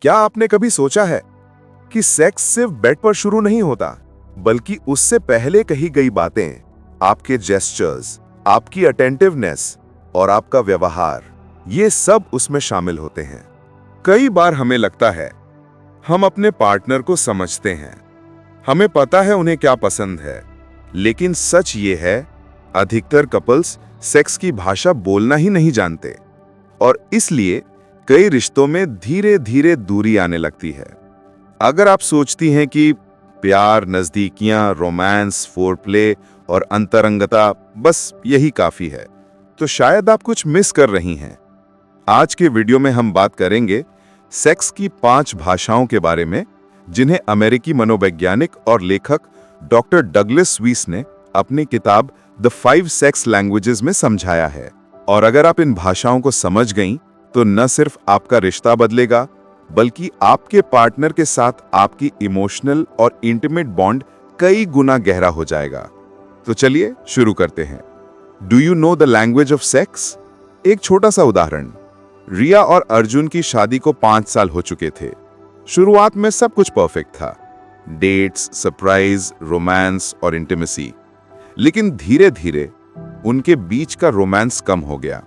क्या आपने कभी सोचा है कि सेक्स सिर्फ बेड पर शुरू नहीं होता, बल्कि उससे पहले कही गई बातें, आपके जेस्चर्स, आपकी अटेंटिवनेस और आपका व्यवहार, ये सब उसमें शामिल होते हैं। कई बार हमें लगता है हम अपने पार्टनर को समझते हैं, हमें पता है उन्हें क्या पसंद है, लेकिन सच ये है, अधिकतर कपल्स सेक्स की भाषा बोलना ही नहीं जानते और इसलिए कई रिश्तों में धीरे धीरे दूरी आने लगती है। अगर आप सोचती हैं कि प्यार, नजदीकियां, रोमांस, फोरप्ले और अंतरंगता बस यही काफी है, तो शायद आप कुछ मिस कर रही हैं। आज के वीडियो में हम बात करेंगे सेक्स की 5 भाषाओं के बारे में, जिन्हें अमेरिकी मनोवैज्ञानिक और लेखक डॉक्टर डगलस स्वीस ने अपनी किताब द 5 सेक्स लैंग्वेजेस में समझाया है। और अगर आप इन भाषाओं को समझ गईं, तो न सिर्फ आपका रिश्ता बदलेगा, बल्कि आपके पार्टनर के साथ आपकी इमोशनल और इंटीमेट बॉन्ड कई गुना गहरा हो जाएगा। तो चलिए शुरू करते हैं। Do you know the language of sex? एक छोटा सा उदाहरण। रिया और अर्जुन की शादी को 5 साल हो चुके थे। शुरुआत में सब कुछ परफेक्ट था, डेट्स, सरप्राइज, रोमांस और इंटीमेसी। लेकिन धीरे धीरे उनके बीच का रोमांस कम हो गया।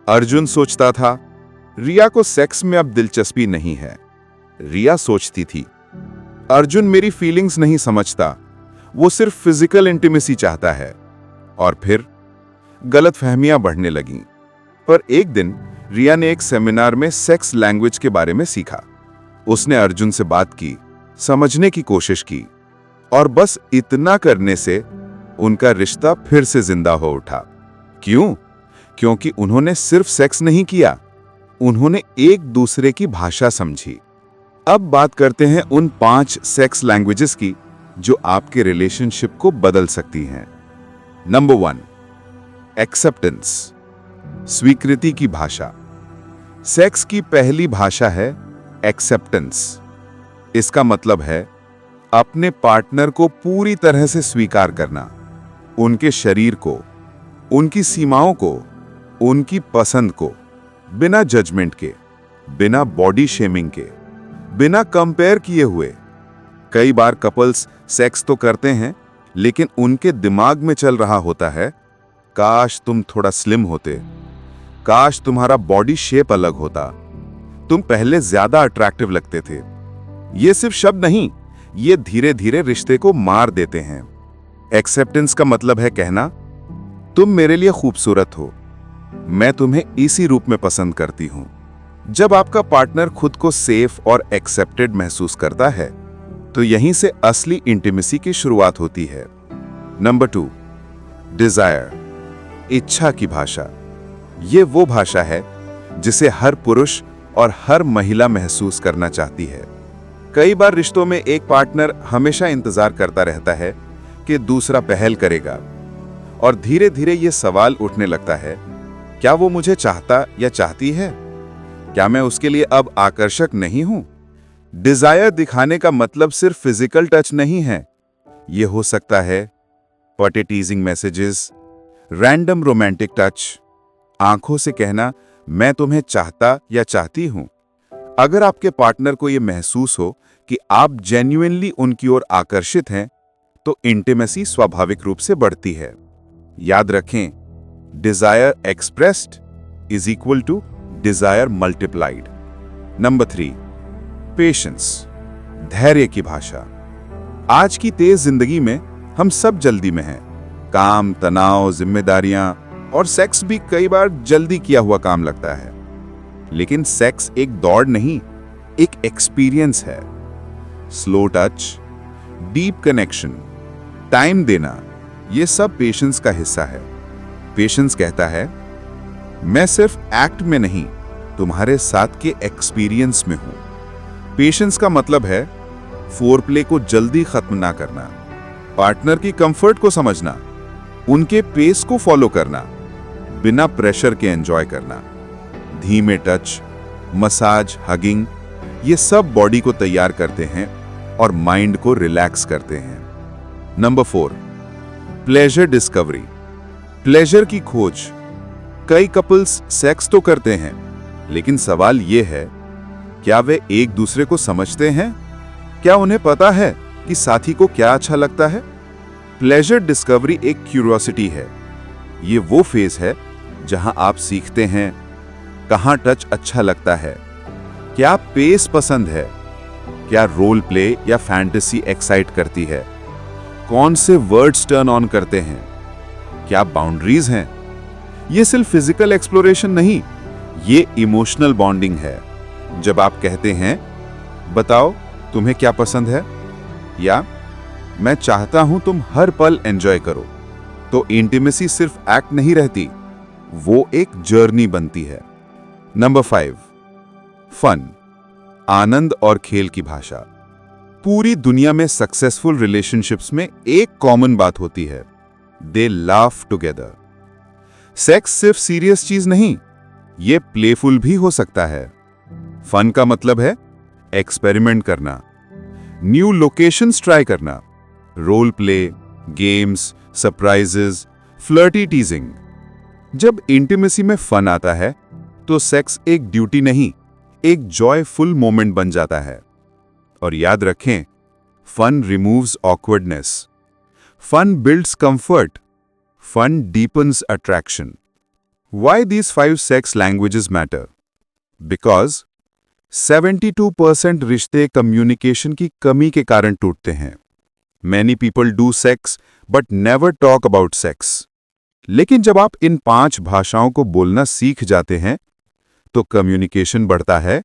अर्जुन सोचता था रिया को सेक्स में अब दिलचस्पी नहीं है। रिया सोचती थी अर्जुन मेरी फीलिंग्स नहीं समझता, वो सिर्फ फिजिकल इंटीमेसी चाहता है। और फिर गलतफहमियां बढ़ने लगीं। पर एक दिन रिया ने एक सेमिनार में सेक्स लैंग्वेज के बारे में सीखा। उसने अर्जुन से बात की, समझने की कोशिश की, और बस इतना करने से उनका रिश्ता फिर से जिंदा हो उठा। क्यों? क्योंकि उन्होंने सिर्फ सेक्स नहीं किया, उन्होंने एक दूसरे की भाषा समझी। अब बात करते हैं उन 5 सेक्स लैंग्वेजेस की जो आपके रिलेशनशिप को बदल सकती हैं। नंबर 1, एक्सेप्टेंस, स्वीकृति की भाषा। सेक्स की पहली भाषा है एक्सेप्टेंस। इसका मतलब है अपने पार्टनर को पूरी तरह से स्वीकार करना, उनके शरीर को, उनकी सीमाओं को, उनकी पसंद को, बिना जजमेंट के, बिना बॉडी शेमिंग के, बिना कंपेयर किए हुए। कई बार कपल्स सेक्स तो करते हैं, लेकिन उनके दिमाग में चल रहा होता है, काश तुम थोड़ा स्लिम होते, काश तुम्हारा बॉडी शेप अलग होता, तुम पहले ज्यादा अट्रैक्टिव लगते थे। ये सिर्फ शब्द नहीं, ये धीरे धीरे रिश्ते को मार देते हैं। एक्सेप्टेंस का मतलब है कहना, तुम मेरे लिए खूबसूरत हो, मैं तुम्हें इसी रूप में पसंद करती हूं। जब आपका पार्टनर खुद को सेफ और एक्सेप्टेड महसूस करता है, तो यहीं से असली इंटीमेसी की शुरुआत होती है। नंबर 2, डिजायर, इच्छा की भाषा। ये वो भाषा है जिसे हर पुरुष और हर महिला महसूस करना चाहती है। कई बार रिश्तों में एक पार्टनर हमेशा इंतजार करता रहता है कि दूसरा पहल करेगा, और धीरे धीरे ये सवाल उठने लगता है, क्या वो मुझे चाहता या चाहती है? क्या मैं उसके लिए अब आकर्षक नहीं हूं? डिजायर दिखाने का मतलब सिर्फ फिजिकल टच नहीं है। यह हो सकता है पटे टीजिंग मैसेजेस, रैंडम रोमांटिक टच, आंखों से कहना मैं तुम्हें चाहता या चाहती हूं। अगर आपके पार्टनर को यह महसूस हो कि आप जेन्युइनली उनकी ओर आकर्षित हैं, तो इंटीमेसी स्वाभाविक रूप से बढ़ती है। याद रखें, desire expressed is equal to desire multiplied. Number 3, patience, धैर्य की भाषा। आज की तेज जिंदगी में हम सब जल्दी में हैं। काम, तनाव, जिम्मेदारियां और सेक्स भी कई बार जल्दी किया हुआ काम लगता है। लेकिन सेक्स एक दौड़ नहीं, एक एक्सपीरियंस है। Slow touch, deep connection, time देना, यह सब पेशेंस का हिस्सा है। पेशेंस कहता है मैं सिर्फ एक्ट में नहीं, तुम्हारे साथ के एक्सपीरियंस में हूं। पेशेंस का मतलब है फोरप्ले को जल्दी खत्म ना करना, पार्टनर की कंफर्ट को समझना, उनके पेस को फॉलो करना, बिना प्रेशर के एंजॉय करना। धीमे टच, मसाज, हगिंग, ये सब बॉडी को तैयार करते हैं और माइंड को रिलैक्स करते हैं। नंबर 4, प्लेजर डिस्कवरी, प्लेजर की खोज। कई कपल्स सेक्स तो करते हैं, लेकिन सवाल यह है क्या वे एक दूसरे को समझते हैं? क्या उन्हें पता है कि साथी को क्या अच्छा लगता है? प्लेजर डिस्कवरी एक क्यूरियोसिटी है। ये वो फेज है जहां आप सीखते हैं कहां टच अच्छा लगता है, क्या पेस पसंद है, क्या रोल प्ले या फैंटेसी एक्साइट करती है, कौन से वर्ड्स टर्न ऑन करते हैं, क्या बाउंड्रीज हैं। ये सिर्फ फिजिकल एक्सप्लोरेशन नहीं, ये इमोशनल बॉन्डिंग है। जब आप कहते हैं बताओ तुम्हें क्या पसंद है, या मैं चाहता हूं तुम हर पल एंजॉय करो, तो इंटीमेसी सिर्फ एक्ट नहीं रहती, वो एक जर्नी बनती है। नंबर 5, फन, आनंद और खेल की भाषा। पूरी दुनिया में सक्सेसफुल रिलेशनशिप्स में एक कॉमन बात होती है, दे लाफ टुगेदर। सेक्स सिर्फ सीरियस चीज नहीं, ये प्लेफुल भी हो सकता है। फन का मतलब है एक्सपेरिमेंट करना, न्यू लोकेशंस ट्राई करना, role play, games, surprises, flirty teasing. जब इंटीमेसी में फन आता है तो सेक्स एक ड्यूटी नहीं, एक जॉयफुल मोमेंट बन जाता है। और याद रखें, fun removes awkwardness, fun builds comfort, fun deepens attraction. Why these 5 sex languages matter? Because 72% रिश्ते कम्युनिकेशन की कमी के कारण टूटते हैं। Many people do sex but never talk about sex. लेकिन जब आप इन 5 भाषाओं को बोलना सीख जाते हैं तो कम्युनिकेशन बढ़ता है,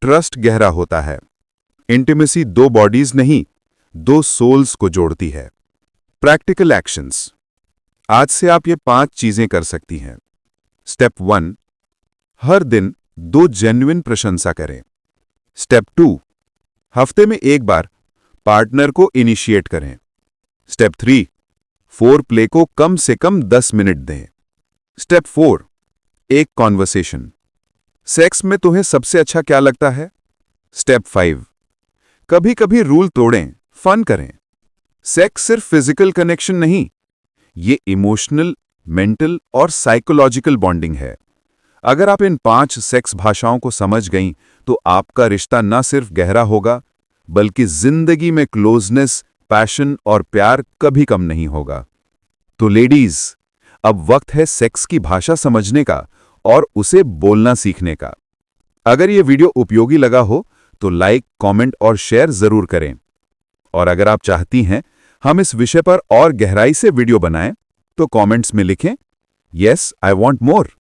ट्रस्ट गहरा होता है। इंटीमेसी 2 बॉडीज नहीं, 2 सोल्स को जोड़ती है। Practical actions. आज से आप ये 5 चीजें कर सकती हैं। स्टेप 1, हर दिन 2 जेन्युइन प्रशंसा करें। स्टेप 2, हफ्ते में एक बार पार्टनर को इनिशिएट करें। स्टेप 3, फोर प्ले को कम से कम 10 मिनट दें। स्टेप 4, एक कॉन्वर्सेशन, सेक्स में तुम्हें सबसे अच्छा क्या लगता है? स्टेप 5, कभी कभी रूल तोड़ें, फन करें। सेक्स सिर्फ फिजिकल कनेक्शन नहीं, ये इमोशनल, मेंटल और साइकोलॉजिकल बॉन्डिंग है। अगर आप इन 5 सेक्स भाषाओं को समझ गईं तो आपका रिश्ता न सिर्फ गहरा होगा बल्कि जिंदगी में क्लोजनेस, पैशन और प्यार कभी कम नहीं होगा। तो लेडीज, अब वक्त है सेक्स की भाषा समझने का और उसे बोलना सीखने का। अगर यह वीडियो उपयोगी लगा हो तो लाइक, कमेंट और शेयर जरूर करें। और अगर आप चाहती हैं हम इस विषय पर और गहराई से वीडियो बनाएं तो कमेंट्स में लिखें, यस आई वांट मोर।